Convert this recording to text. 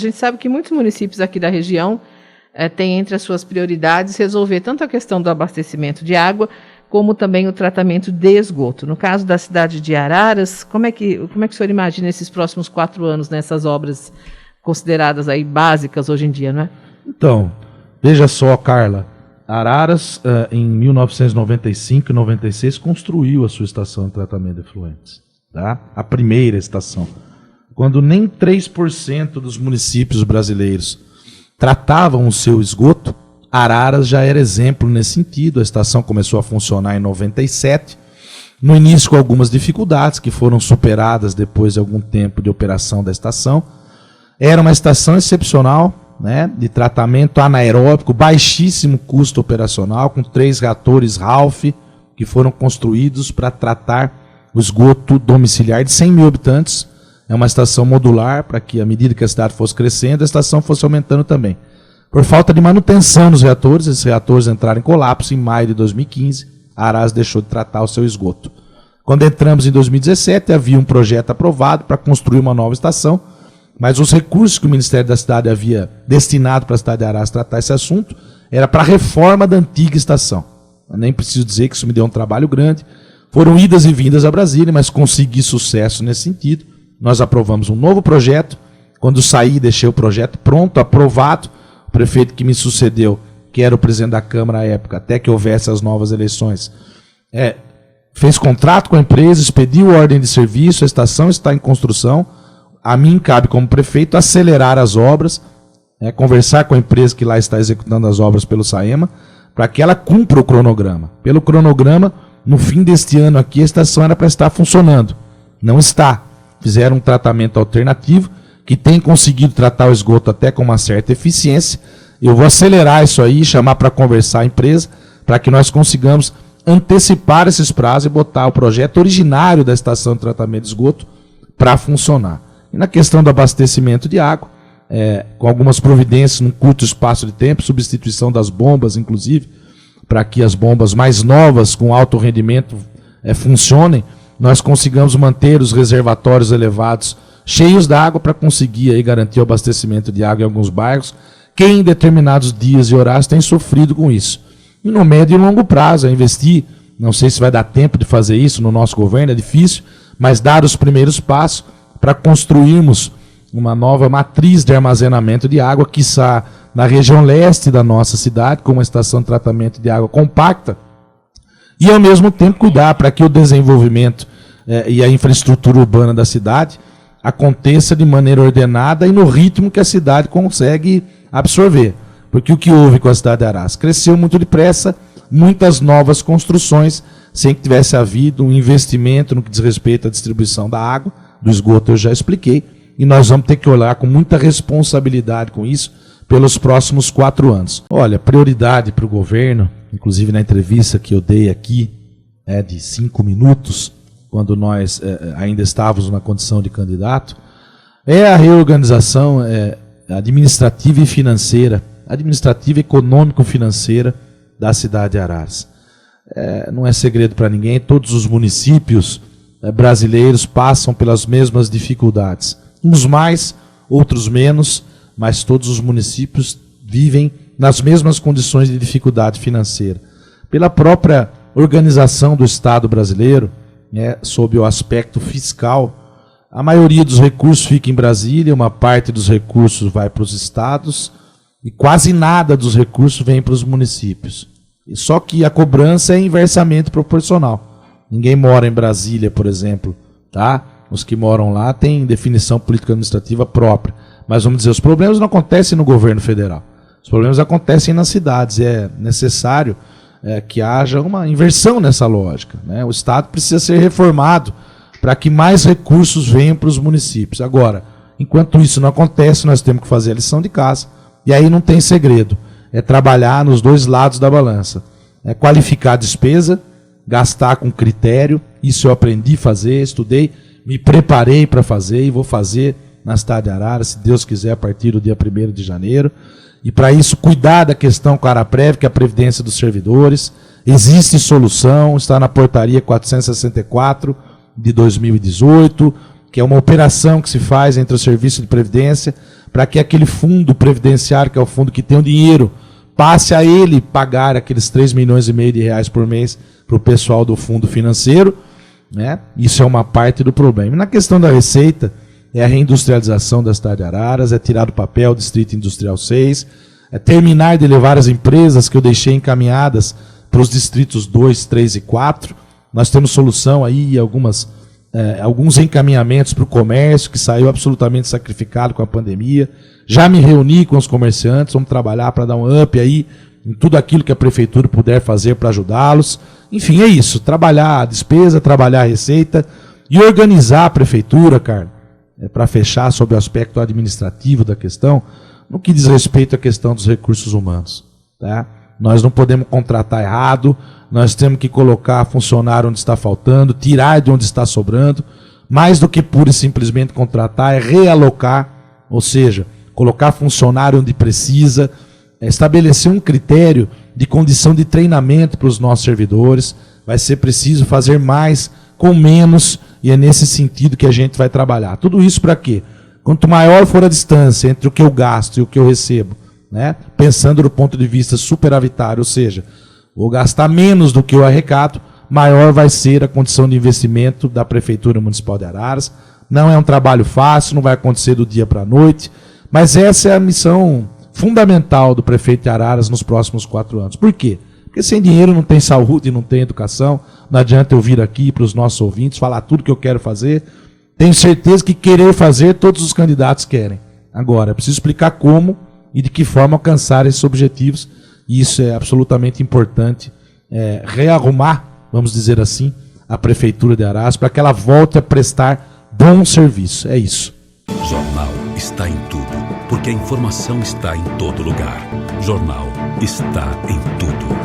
gente sabe que muitos municípios aqui da região têm entre as suas prioridades resolver tanto a questão do abastecimento de água, como também o tratamento de esgoto. No caso da cidade de Araras, como é que o senhor imagina esses próximos 4 anos nessas obras consideradas aí básicas hoje em dia, não é? Então, veja só, Carla, Araras, em 1995 e 96, construiu a sua estação de tratamento de efluentes, tá? A primeira estação. Quando nem 3% dos municípios brasileiros tratavam o seu esgoto, Araras já era exemplo nesse sentido. A estação começou a funcionar em 97, no início com algumas dificuldades que foram superadas depois de algum tempo de operação da estação. Era uma estação excepcional, né, de tratamento anaeróbico, baixíssimo custo operacional, com 3 reatores Ralph que foram construídos para tratar o esgoto domiciliar de 100 mil habitantes. É uma estação modular para que, à medida que a cidade fosse crescendo, a estação fosse aumentando também. Por falta de manutenção nos reatores, esses reatores entraram em colapso em maio de 2015, a Araras deixou de tratar o seu esgoto. Quando entramos em 2017, havia um projeto aprovado para construir uma nova estação, mas os recursos que o Ministério da Cidade havia destinado para a cidade de Araras tratar esse assunto era para a reforma da antiga estação. Eu nem preciso dizer que isso me deu um trabalho grande. Foram idas e vindas a Brasília, mas consegui sucesso nesse sentido. Nós aprovamos um novo projeto. Quando saí, deixei o projeto pronto, aprovado. O prefeito que me sucedeu, que era o presidente da Câmara à época, até que houvesse as novas eleições, fez contrato com a empresa, expediu ordem de serviço, a estação está em construção. A mim cabe, como prefeito, acelerar as obras, conversar com a empresa que lá está executando as obras pelo SAEMA, para que ela cumpra o cronograma. Pelo cronograma, no fim deste ano aqui, a estação era para estar funcionando. Não está. Fizeram um tratamento alternativo, que tem conseguido tratar o esgoto até com uma certa eficiência. Eu vou acelerar isso aí, chamar para conversar a empresa, para que nós consigamos antecipar esses prazos e botar o projeto originário da estação de tratamento de esgoto para funcionar. E na questão do abastecimento de água, com algumas providências num curto espaço de tempo, substituição das bombas, inclusive, para que as bombas mais novas, com alto rendimento, funcionem, nós consigamos manter os reservatórios elevados cheios d'água para conseguir aí garantir o abastecimento de água em alguns bairros, que em determinados dias e horários têm sofrido com isso. E no médio e longo prazo, investir, não sei se vai dar tempo de fazer isso no nosso governo, é difícil, mas dar os primeiros passos para construirmos uma nova matriz de armazenamento de água, quiçá na região leste da nossa cidade, com uma estação de tratamento de água compacta, e ao mesmo tempo cuidar para que o desenvolvimento e a infraestrutura urbana da cidade aconteça de maneira ordenada e no ritmo que a cidade consegue absorver. Porque o que houve com a cidade de Araras? Cresceu muito depressa, muitas novas construções, sem que tivesse havido um investimento no que diz respeito à distribuição da água, do esgoto eu já expliquei, e nós vamos ter que olhar com muita responsabilidade com isso pelos próximos 4 anos. Olha, prioridade para o governo, inclusive na entrevista que eu dei aqui, de 5 minutos, quando nós ainda estávamos na condição de candidato, é a reorganização administrativa e financeira, administrativa, econômico-financeira da cidade de Araras. Não é segredo para ninguém, todos os municípios brasileiros passam pelas mesmas dificuldades. Uns mais, outros menos, mas todos os municípios vivem nas mesmas condições de dificuldade financeira. Pela própria organização do Estado brasileiro, sob o aspecto fiscal, a maioria dos recursos fica em Brasília, uma parte dos recursos vai para os estados e quase nada dos recursos vem para os municípios. Só que a cobrança é inversamente proporcional. Ninguém mora em Brasília, por exemplo, tá? Os que moram lá têm definição político-administrativa própria. Mas vamos dizer, os problemas não acontecem no governo federal. Os problemas acontecem nas cidades. É necessário que haja uma inversão nessa lógica, né? O Estado precisa ser reformado para que mais recursos venham para os municípios. Agora, enquanto isso não acontece, nós temos que fazer a lição de casa. E aí não tem segredo. É trabalhar nos dois lados da balança. É qualificar a despesa, gastar com critério. Isso eu aprendi a fazer, estudei, me preparei para fazer e vou fazer na cidade de Araras, se Deus quiser, a partir do dia 1º de janeiro. E para isso, cuidar da questão com a Araprev, que é a Previdência dos Servidores. Existe solução, está na portaria 464 de 2018, que é uma operação que se faz entre o Serviço de Previdência, para que aquele fundo previdenciário, que é o fundo que tem o dinheiro, passe a ele pagar aqueles 3,5 milhões de reais por mês para o pessoal do fundo financeiro, né? Isso é uma parte do problema. E na questão da receita, é a reindustrialização da cidade de Araras, é tirar do papel o Distrito Industrial 6, é terminar de levar as empresas que eu deixei encaminhadas para os distritos 2, 3 e 4. Nós temos solução aí, alguns encaminhamentos para o comércio, que saiu absolutamente sacrificado com a pandemia. Já me reuni com os comerciantes, vamos trabalhar para dar um up aí em tudo aquilo que a prefeitura puder fazer para ajudá-los. Enfim, é isso, trabalhar a despesa, trabalhar a receita e organizar a prefeitura, Carlos, para fechar sobre o aspecto administrativo da questão, no que diz respeito à questão dos recursos humanos. Tá? Nós não podemos contratar errado, nós temos que colocar funcionário onde está faltando, tirar de onde está sobrando. Mais do que pura e simplesmente contratar, é realocar, ou seja, colocar funcionário onde precisa, estabelecer um critério de condição de treinamento para os nossos servidores. Vai ser preciso fazer mais com menos, e é nesse sentido que a gente vai trabalhar. Tudo isso para quê? Quanto maior for a distância entre o que eu gasto e o que eu recebo, né? Pensando do ponto de vista superavitário, ou seja, vou gastar menos do que eu arrecado, maior vai ser a condição de investimento da Prefeitura Municipal de Araras. Não é um trabalho fácil, não vai acontecer do dia para a noite, mas essa é a missão fundamental do prefeito de Araras nos próximos 4 anos. Por quê? Porque sem dinheiro não tem saúde, não tem educação. Não adianta eu vir aqui para os nossos ouvintes falar tudo que eu quero fazer. Tenho certeza que querer fazer, todos os candidatos querem. Agora, é preciso explicar como e de que forma alcançar esses objetivos. E isso é absolutamente importante, rearrumar, vamos dizer assim, a Prefeitura de Araras para que ela volte a prestar bom serviço. É isso. Jornal está em tudo, porque a informação está em todo lugar. Jornal está em tudo.